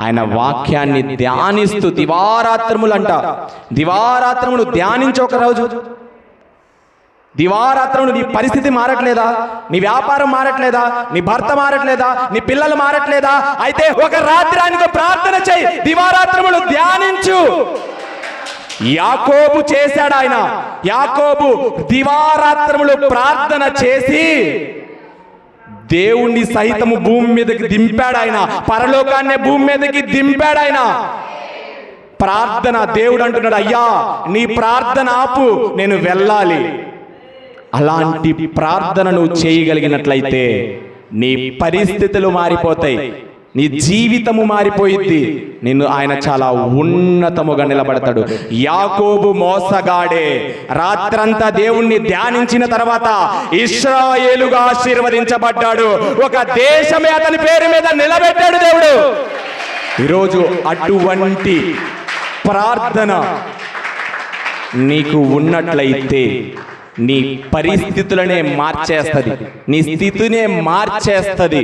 ఆయన వాక్యాన్ని ధ్యానిస్తూ దివారాత్రములంట. దివారాత్రములు ధ్యానించి ఒక రోజు, దివారాత్రములు నీ పరిస్థితి మారట్లేదా? నీ వ్యాపారం మారట్లేదా? నీ భర్త మారట్లేదా? నీ పిల్లలు మారట్లేదా? అయితే ఒక రాత్రి ఆయనకు ప్రార్థన చేయి, దివారాత్రములు ధ్యానించు. యాకోబు చేశాడు. ఆయన యాకోబు దివారాత్రములు ప్రార్థన చేసి దేవుణ్ణి సైతము భూమి మీదకి దింపాడు. ఆయన పరలోకాన్నే భూమి మీదకి దింపాడు. ఆయన ప్రార్థన, దేవుడు అంటున్నాడు, అయ్యా నీ ప్రార్థన ఆపు, నేను వెళ్ళాలి. అలాంటి ప్రార్థన నువ్వు చేయగలిగినట్లయితే నీ పరిస్థితులు మారిపోతాయి, నీ జీవితము మారిపోయిద్ది. నిన్ను ఆయన చాలా ఉన్నతముగా నిలబడతాడు. యాకోబు మోసగాడే రాత్రంతా దేవుణ్ణి ధ్యానించిన తర్వాత ఇశ్రాయేలుగా ఆశీర్వదించబడ్డాడు. ఒక దేశమే అతని పేరు మీద నిలబెట్టాడు దేవుడు. ఈరోజు అటువంటి ప్రార్థన నీకు ఉన్నట్లయితే నీ పరిస్థితులనే మార్చేస్తుంది, నీ స్థితినే మార్చేస్తుంది.